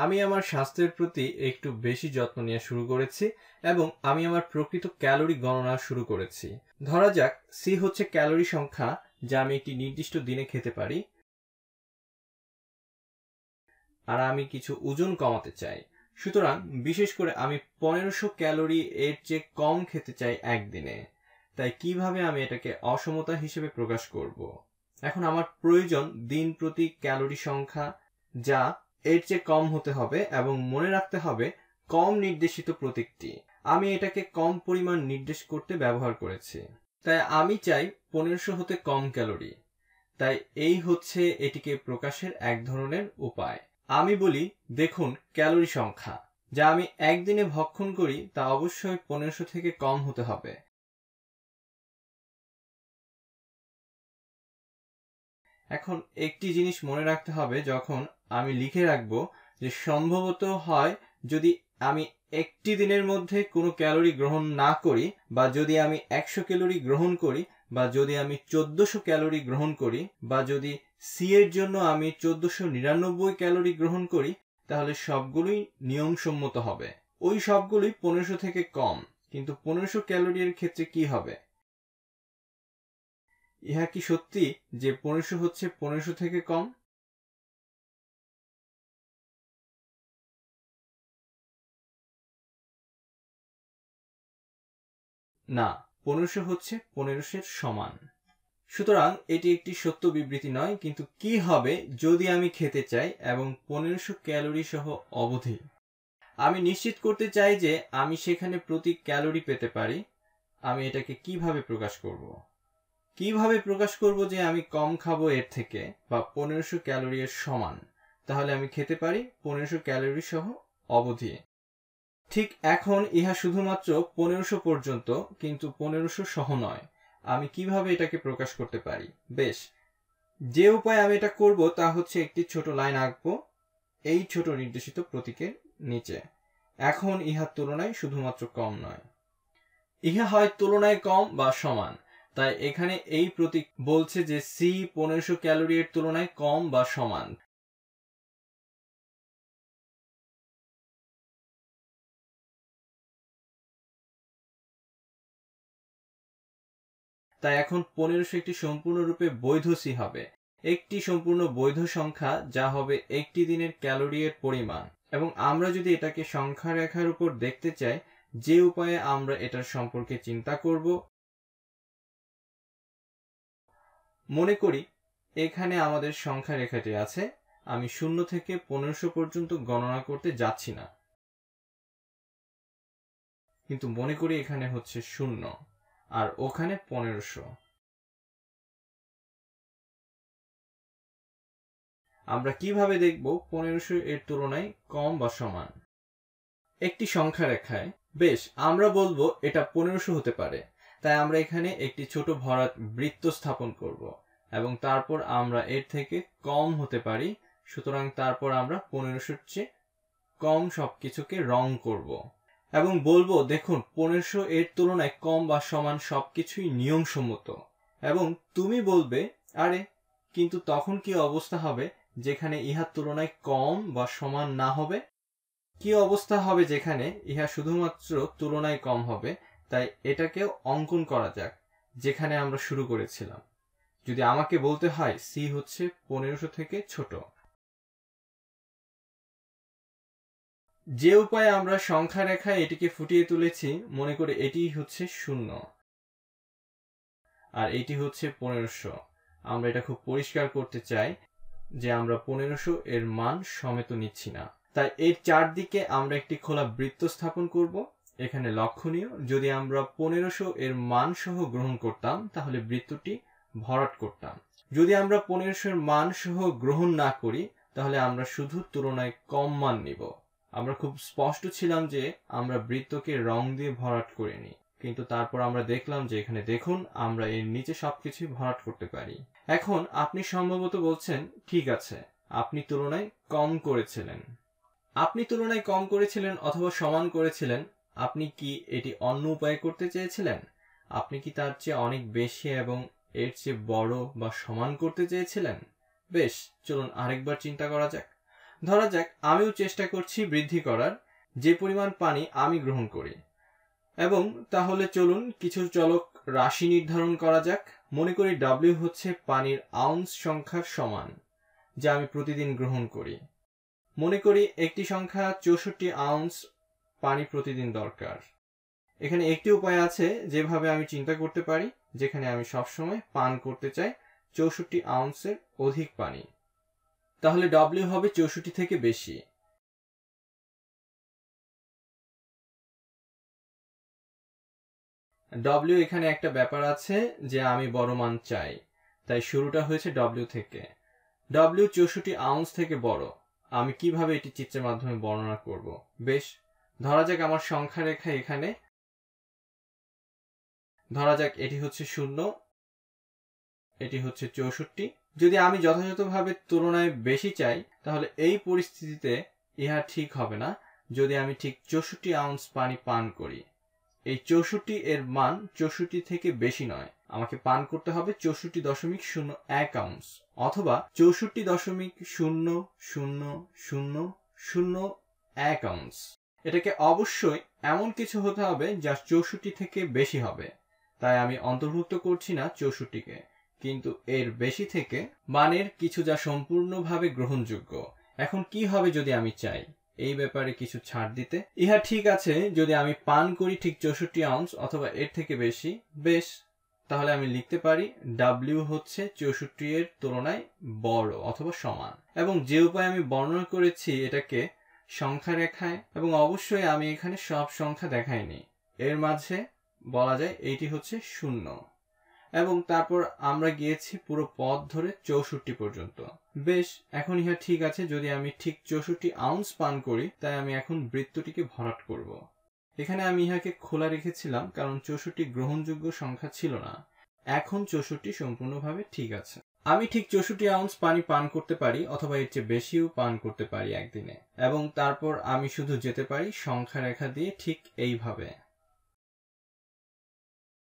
আমি আমার স্বাস্থ্যের প্রতি একটু বেশি যত্ন নেওয়া শুরু করেছি এবং আমি আমার প্রকৃত ক্যালোরি গণনা শুরু করেছি। ধরা যাক সি হচ্ছে ক্যালোরি সংখ্যা যা আমি একটি নির্দিষ্ট দিনে খেতে পারি, আর আমি কিছু ওজন কমাতে চাই। সুতরাং বিশেষ করে আমি 1500 ক্যালোরি এর চেয়ে কম খেতে চাই একদিনে। তাই কিভাবে আমি এটাকে অসমতা হিসেবে প্রকাশ করব? এখন আমার প্রয়োজন দিন প্রতি ক্যালোরি সংখ্যা যা এর চেয়ে কম হতে হবে এবং মনে রাখতে হবে কম নির্দেশিত প্রতীকটি। আমি এটাকে কম পরিমাণ নির্দেশ করতে ব্যবহার করেছি। তাই আমি চাই 1500 হতে কম ক্যালোরি। তাই এই হচ্ছে এটিকে প্রকাশের এক ধরনের উপায়। আমি বলি দেখুন ক্যালোরি সংখ্যা যা আমি একদিনে ভক্ষণ করি তা অবশ্যই 1500 থেকে কম হতে হবে। এখন একটি জিনিস মনে রাখতে হবে যখন আমি লিখে রাখবো যে সম্ভবত হয় যদি আমি একটি দিনের মধ্যে কোনো ক্যালোরি গ্রহণ না করি, বা যদি আমি 100 ক্যালোরি গ্রহণ করি, বা যদি আমি 1400 ক্যালোরি গ্রহণ করি, বা যদি সি এর জন্য আমি 1499 ক্যালোরি গ্রহণ করি, তাহলে সবগুলোই নিয়মসম্মত হবে। ওই সবগুলোই 1500 থেকে কম। কিন্তু 1500 ক্যালোরি এর ক্ষেত্রে কি হবে? ইহা কি সত্যি যে 1500 হচ্ছে 1500 থেকে কম? না, 1500 হচ্ছে 1500 সমান। সুতরাং এটি একটি সত্য বিবৃতি নয়, কিন্তু কি হবে যদি আমি খেতে চাই এবং 1500 ক্যালোরি সহ অবধি? আমি নিশ্চিত করতে চাই যে আমি সেখানে প্রতি ক্যালোরি পেতে পারি। আমি এটাকে কিভাবে প্রকাশ করব? কিভাবে প্রকাশ করব যে আমি কম খাবো এর থেকে, বা 1500 ক্যালোরি এর সমান? তাহলে আমি খেতে পারি 1500 ক্যালোরি সহ অবধি। ঠিক এখন ইহা শুধুমাত্র 1500 পর্যন্ত, কিন্তু 1500 সহ নয়। আমি কিভাবে এটাকে প্রকাশ করতে পারি? বেশ, যে উপায়ে আমি এটা করব তা হচ্ছে একটি ছোট লাইন আঁকবো এই ছোট নির্দেশিত প্রতীকের নিচে। এখন ইহার তুলনায় শুধুমাত্র কম নয়, ইহা হয় তুলনায় কম বা সমান। তাই এখানে এই প্রতীক বলছে যে সি 1500 ক্যালোরি এর তুলনায় কম বা সমান। তাই এখন 1500 একটি সম্পূর্ণরূপে বৈধ সি হবে, একটি সম্পূর্ণ বৈধ সংখ্যা যা হবে একটি দিনের ক্যালোরি এর পরিমাণ। এবং আমরা যদি এটাকে সংখ্যা রেখার উপর দেখতে চাই, যে উপায়ে আমরা এটার সম্পর্কে চিন্তা করব, মনে করি এখানে আমাদের সংখ্যা রেখাটি আছে। আমি 0 থেকে 1500 পর্যন্ত গণনা করতে যাচ্ছি না, কিন্তু মনে করি এখানে হচ্ছে 0 আর ওখানে 1500। আমরা কিভাবে দেখব 1500 এর তুলনায় কম বা সমান একটি সংখ্যা রেখায়? বেশ, আমরা বলবো এটা 1500 হতে পারে। তাই আমরা এখানে একটি ছোট ভরাট বৃত্ত স্থাপন করব এবং তারপর আমরা এর থেকে কম হতে পারি। সুতরাং তারপর আমরা 1500 এর চেয়ে কম সবকিছুকে রং করব এবং বলবো দেখুন 1500 এর তুলনায় কম বা সমান সবকিছুই নিয়মসম্মত। এবং তুমি বলবে আরে, কিন্তু তখন কি অবস্থা হবে যেখানে ইহার তুলনায় কম বা সমান না হবে? কি অবস্থা হবে যেখানে ইহা শুধুমাত্র তুলনায় কম হবে? তাই এটাকেও অঙ্কন করা যাক যেখানে আমরা শুরু করেছিলাম। যদি আমাকে বলতে হয় সি হচ্ছে 1500 থেকে ছোট, যে উপায়ে আমরা সংখ্যা রেখায় এটিকে ফুটিয়ে তুলেছি, মনে করে এটি হচ্ছে 0 আর এটি হচ্ছে 1500। আমরা এটা খুব পরিষ্কার করতে চাই যে আমরা 1500 এর মান সমেত নিচ্ছি না। তাই এর চারদিকে আমরা একটি খোলা বৃত্ত স্থাপন করব। এখানে লক্ষণীয়, যদি আমরা 1500 এর মান সহ গ্রহণ করতাম তাহলে বৃত্তটি ভরাট করতাম। যদি আমরা 1500 এর মান সহ গ্রহণ না করি তাহলে আমরা শুধু তুলনায় কম মান নিব। আমরা খুব স্পষ্ট ছিলাম যে আমরা বৃত্তকে রং দিয়ে ভরাট করিনি, কিন্তু তারপর আমরা দেখলাম যে এখানে দেখুন আমরা এর নিচে সবকিছু ভরাট করতে পারি। এখন আপনি সম্ভবত বলছেন ঠিক আছে, আপনি তুলনায় কম করেছিলেন। আপনি তুলনায় কম করেছিলেন অথবা সমান করেছিলেন। আপনি কি এটি অন্য উপায়ে করতে চেয়েছিলেন? আপনি কি তার চেয়ে অনেক বেশি এবং এর চেয়ে বড় বা সমান করতে চেয়েছিলেন? বেশ, চলুন আরেকবার চিন্তা করা যাক। ধরা যাক আমিও চেষ্টা করছি বৃদ্ধি করার যে পরিমাণ পানি আমি গ্রহণ করি, এবং তাহলে চলুন কিছু চলক রাশি নির্ধারণ করা যাক। মনে করি W হচ্ছে পানির আউন্স সংখ্যার সমান যা আমি প্রতিদিন গ্রহণ করি। মনে করি একটি সংখ্যা 64 আউন্স পানি প্রতিদিন দরকার। এখানে একটি উপায় আছে যেভাবে আমি চিন্তা করতে পারি, যেখানে আমি সবসময় পান করতে চাই 64 আউন্সের অধিক পানি। তাহলে W হবে 64 থেকে বেশি। W এখানে একটা ব্যাপার আছে যে আমি বড় মান চাই, তাই শুরুটা হয়েছে W থেকে। W 64 আউন্স থেকে বড়। আমি কিভাবে এটি চিত্রের মাধ্যমে বর্ণনা করব? বেশ, ধরা যাক আমার সংখ্যা রেখা এখানে। ধরা যাক এটি হচ্ছে 0, এটি হচ্ছে 64। যদি আমি যথাযথভাবে তুলনায় বেশি চাই তাহলে এই পরিস্থিতিতে ইহা ঠিক হবে না যদি আমি ঠিক 64 আউন্স পানি পান করি। এই 64 এর মান 64 থেকে বেশি নয়, আমাকে পান করতে হবে 64.01 আউন্স অথবা 64.000001 আউন্স। এটাকে অবশ্যই এমন কিছু হতে হবে যা 64 থেকে বেশি হবে, তাই আমি অন্তর্ভুক্ত করছি না 64কে, কিন্তু এর বেশি থেকে মানের কিছু যা সম্পূর্ণভাবে গ্রহণযোগ্য। এখন কি হবে যদি আমি চাই এই ব্যাপারে কিছু ছাড় দিতে? ইহা ঠিক আছে যদি আমি পান করি ঠিক 64 আউন্স অথবা এর থেকে বেশি। বেশ, তাহলে আমি লিখতে পারি W হচ্ছে 64 এর তুলনায় বড় অথবা সমান, এবং যে উপায়ে আমি বর্ণনা করেছি এটাকে সংখ্যা রেখায়, এবং অবশ্যই আমি এখানে সব সংখ্যা দেখাইনি। এর মাঝে বলা যায় এইটি হচ্ছে 0, এবং তারপর আমরা গিয়েছি পুরো পথ ধরে 64 পর্যন্ত। বেশ, এখন ইহা ঠিক আছে যদি আমি ঠিক 64 আউন্স পান করি, তাই আমি এখন বৃত্তটিকে ভরাট করব। এখানে আমি ইহাকে খোলা রেখেছিলাম কারণ 64 গ্রহণযোগ্য সংখ্যা ছিল না। এখন 64 সম্পূর্ণভাবে ঠিক আছে। আমি ঠিক 64 আউন্স পানি পান করতে পারি অথবা এর চেয়ে বেশিও পান করতে পারি একদিনে, এবং তারপর আমি শুধু যেতে পারি সংখ্যা রেখা দিয়ে ঠিক এইভাবে।